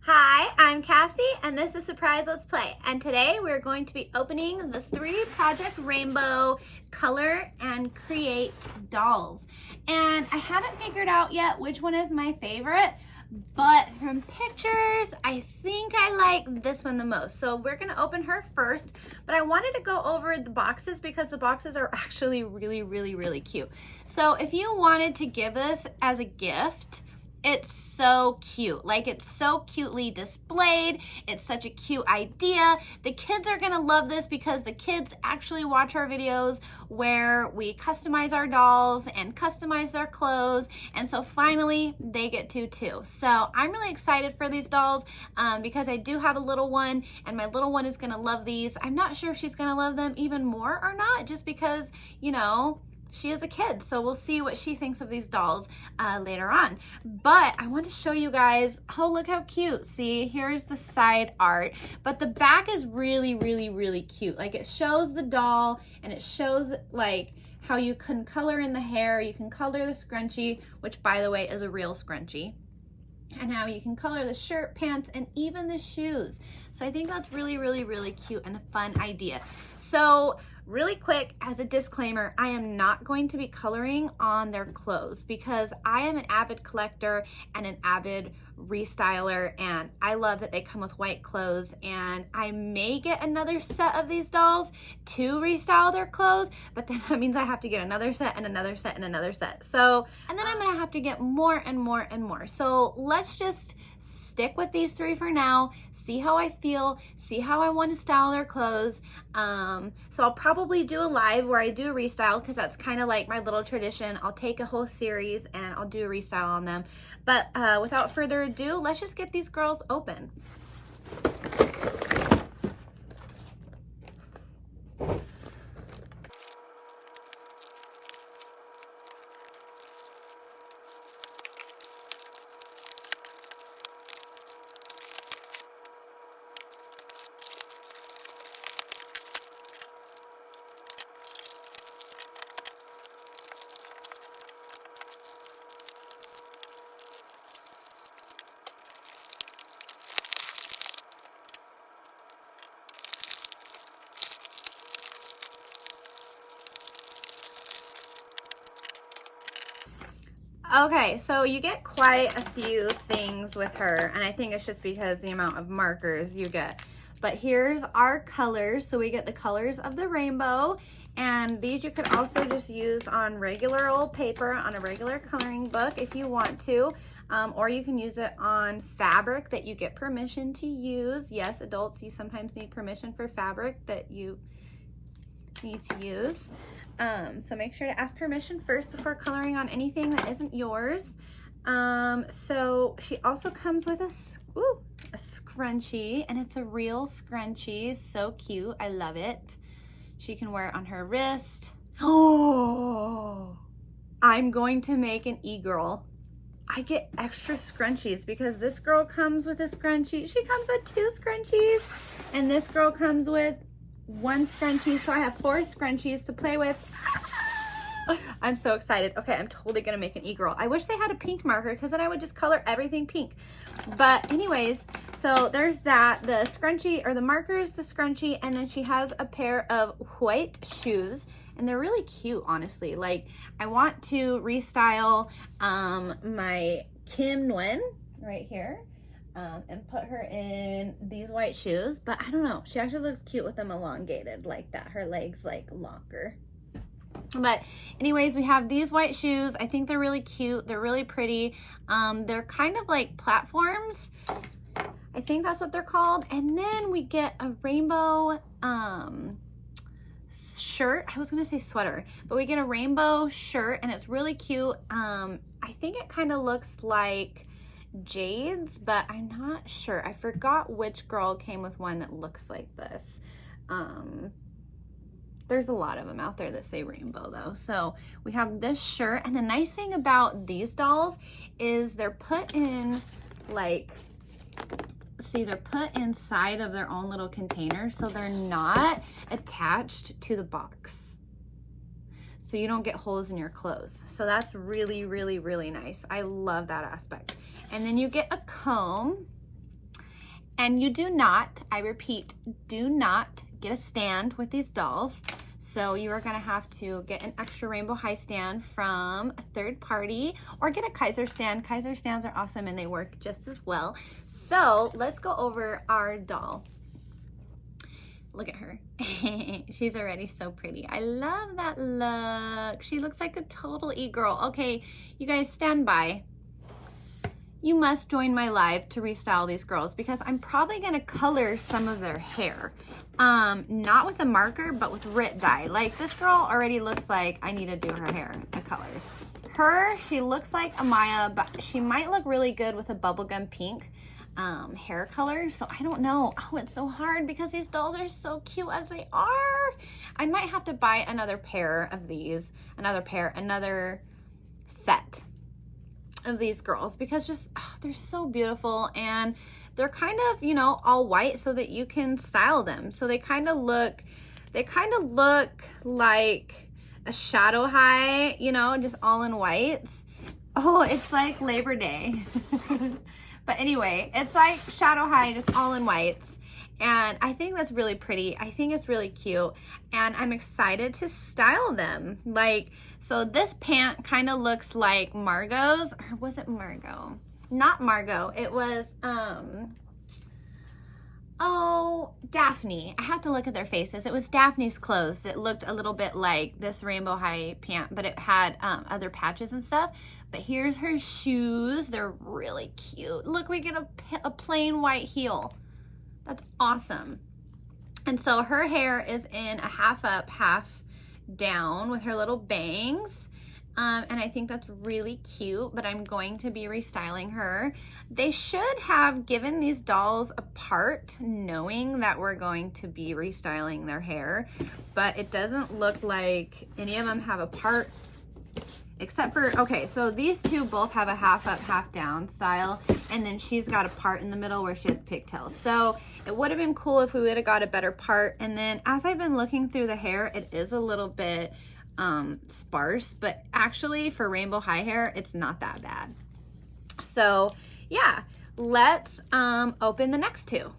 Hi, I'm Cassie, and this is Surprise Let's Play. And today we're going to be opening the 3 Project Rainbow Color and Create dolls. And I haven't figured out yet which one is my favorite, but from pictures, I think I like this one the most. So we're gonna open her first, but I wanted to go over the boxes because the boxes are actually really cute. So if you wanted to give this as a gift, it's so cute. Like, it's so cutely displayed. It's such a cute idea. The kids are gonna love this because the kids actually watch our videos where we customize our dolls and customize their clothes. And so finally they get to too. So I'm really excited for these dolls because I do have a little one and my little one is gonna love these. I'm not sure if she's gonna love them even more or not, just because, you know, she is a kid, so we'll see what she thinks of these dolls later on. But I want to show you guys, oh, look how cute. See, here's the side art, but the back is really cute. Like, it shows the doll and it shows like how you can color in the hair, you can color the scrunchie, which by the way is a real scrunchie, and how you can color the shirt, pants, and even the shoes. So I think that's really cute and a fun idea. So really quick, as a disclaimer, I am not going to be coloring on their clothes because I am an avid collector and an avid restyler, and I love that they come with white clothes, and I may get another set of these dolls to restyle their clothes, but then that means I have to get another set and another set and another set. So, and then I'm gonna have to get more and more. So let's just stick with these 3 for now, see how I feel, see how I want to style their clothes. So I'll probably do a live where I do a restyle because that's kind of like my little tradition. I'll take a whole series and I'll do a restyle on them. But without further ado, let's just get these girls open. Okay, so you get quite a few things with her, and I think it's just because the amount of markers you get. But here's our colors. So we get the colors of the rainbow, and these you could also just use on regular old paper, on a regular coloring book if you want to, or you can use it on fabric that you get permission to use. Yes, adults, you sometimes need permission for fabric that you need to use. So make sure to ask permission first before coloring on anything that isn't yours. So she also comes with a scrunchie, and it's a real scrunchie. So cute. I love it. She can wear it on her wrist. Oh, I'm going to make an e-girl. I get extra scrunchies because this girl comes with a scrunchie. She comes with 2 scrunchies, and this girl comes with 1 scrunchie, so I have 4 scrunchies to play with. I'm so excited. Okay, I'm totally gonna make an e-girl. I wish they had a pink marker because then I would just color everything pink. But anyways, so there's that, the scrunchie, or the markers, the scrunchie, and then she has a pair of white shoes, and they're really cute, honestly. Like, I want to restyle my Kim Nguyen right here. And put her in these white shoes, but I don't know, she actually looks cute with them elongated like that, her legs like longer. But anyways, we have these white shoes. I think they're really cute, they're really pretty. They're kind of like platforms, I think that's what they're called. And then we get a rainbow shirt. I was gonna say sweater, but we get a rainbow shirt, and it's really cute. I think it kind of looks like Jade's, but I'm not sure. I forgot which girl came with one that looks like this. There's a lot of them out there that say rainbow though. So we have this shirt, and the nice thing about these dolls is they're put in, like, see, they're put inside of their own little container, so they're not attached to the box, so you don't get holes in your clothes. So that's really nice. I love that aspect. And then you get a comb, And you do not, I repeat, do not get a stand with these dolls. So you are gonna have to get an extra Rainbow High stand from a third party or get a Kaiser stand. Kaiser stands are awesome and they work just as well. So let's go over our doll. Look at her. She's already so pretty. I love that look. She looks like a total e-girl. Okay, you guys stand by. You must join my live to restyle these girls because I'm probably gonna color some of their hair. Not with a marker, but with Rit dye. Like this girl already looks like I need to do her hair a color. Her, she looks like Amaya, but she might look really good with a bubblegum pink hair color. So I don't know. Oh, it's so hard because these dolls are so cute as they are. I might have to buy another pair of these, another set of these girls because just they're so beautiful and they're kind of, you know, all white so that you can style them. So they kind of look like a shadow high, you know, just all in whites. Oh, it's like Labor Day. But anyway, it's like shadow high, just all in whites. And I think that's really pretty. I think it's really cute. And I'm excited to style them. Like, so this pant kind of looks like Margot's. Or was it Margot? Not Margot. It was, oh, Daphne. I have to look at their faces. It was Daphne's clothes that looked a little bit like this Rainbow High pant, but it had other patches and stuff. But here's her shoes. They're really cute. Look, we get a plain white heel. That's awesome. And so her hair is in a half up, half down with her little bangs. And I think that's really cute, but I'm going to be restyling her. They should have given these dolls a part knowing that we're going to be restyling their hair, but it doesn't look like any of them have a part except for, okay, so these two both have a half up, half down style, and then she's got a part in the middle where she has pigtails. So it would have been cool if we would have got a better part. And then as I've been looking through the hair, it is a little bit sparse, but actually for Rainbow High hair, it's not that bad. So yeah, let's open the next two.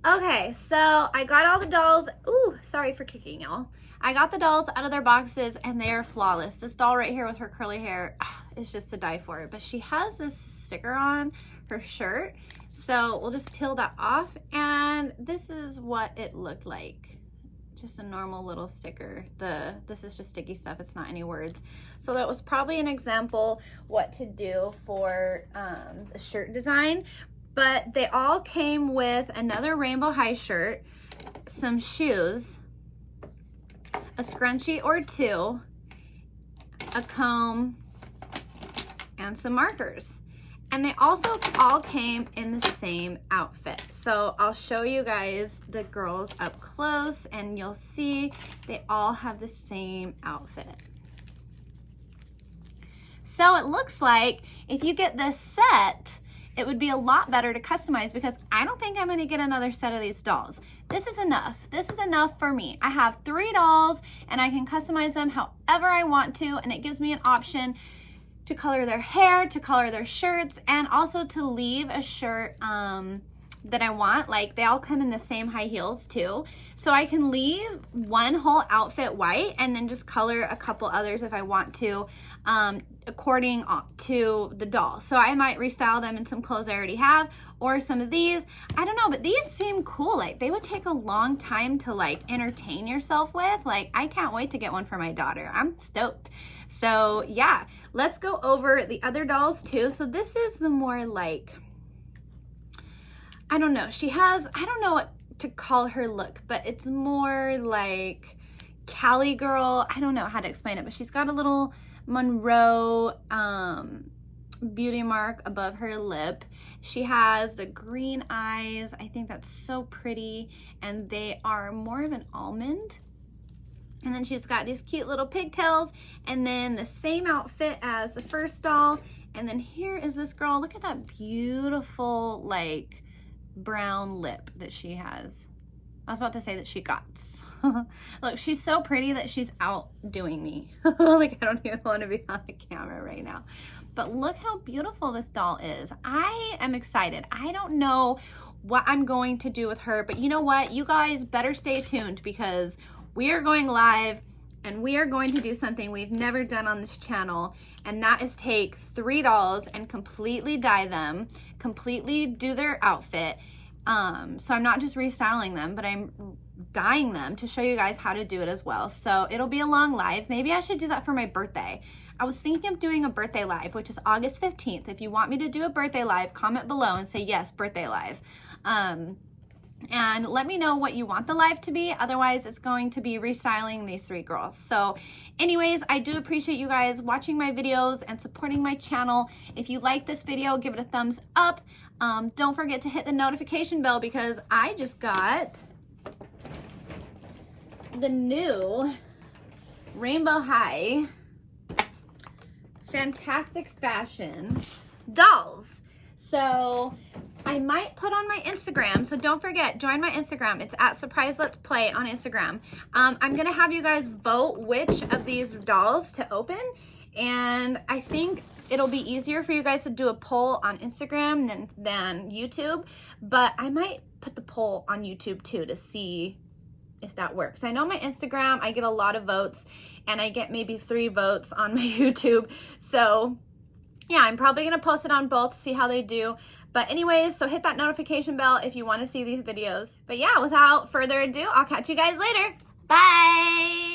Okay, so I got all the dolls. Ooh, sorry for kicking y'all. I got the dolls out of their boxes and they are flawless. This doll right here with her curly hair is just to die for it. But she has this sticker on her shirt. So we'll just peel that off. And this is what it looked like. Just a normal little sticker. This is just sticky stuff. It's not any words. So that was probably an example what to do for the shirt design. But they all came with another Rainbow High shirt, some shoes, a scrunchie or two, a comb, and some markers. And they also all came in the same outfit. So I'll show you guys the girls up close and you'll see they all have the same outfit. So it looks like if you get this set, it would be a lot better to customize because I don't think I'm gonna get another set of these dolls. This is enough. This is enough for me. I have 3 dolls and I can customize them however I want to, and it gives me an option to color their hair, to color their shirts, and also to leave a shirt that I want. Like they all come in the same high heels too. So I can leave one whole outfit white and then just color a couple others if I want to, according to the doll. So I might restyle them in some clothes I already have or some of these. I don't know, but these seem cool. Like they would take a long time to like entertain yourself with. Like I can't wait to get one for my daughter. I'm stoked. So yeah, let's go over the other dolls too. So this is the more like, I don't know. She has, I don't know what to call her look, but it's more like Cali girl. I don't know how to explain it, but she's got a little Monroe beauty mark above her lip. She has the green eyes. I think that's so pretty, and they are more of an almond. And then she's got these cute little pigtails, and then the same outfit as the first doll. And then here is this girl. Look at that beautiful like brown lip that she has. I was about to say that she got. Look, she's so pretty that she's outdoing me. Like, I don't even want to be on the camera right now. But look how beautiful this doll is. I am excited. I don't know what I'm going to do with her, but you know what? You guys better stay tuned, because we are going live and we are going to do something we've never done on this channel, and that is take 3 dolls and completely dye them, completely do their outfit. So I'm not just restyling them, but I'm dyeing them to show you guys how to do it as well. So it'll be a long live. Maybe I should do that for my birthday. I was thinking of doing a birthday live, which is August 15th. If you want me to do a birthday live, comment below and say yes, birthday live. And let me know what you want the live to be. Otherwise, it's going to be restyling these 3 girls. So anyways, I do appreciate you guys watching my videos and supporting my channel. If you like this video, give it a thumbs up. Don't forget to hit the notification bell, because I just got the new Rainbow High Fantastic Fashion dolls. So I might put on my Instagram, so don't forget, join my Instagram. It's at Surprise Let's Play on Instagram. I'm gonna have you guys vote which of these dolls to open, and I think it'll be easier for you guys to do a poll on Instagram than YouTube, but I might put the poll on YouTube too to see if that works. I know my Instagram, I get a lot of votes, and I get maybe 3 votes on my YouTube. So yeah, I'm probably gonna post it on both, see how they do. But anyways, so hit that notification bell if you wanna see these videos. But yeah, without further ado, I'll catch you guys later. Bye.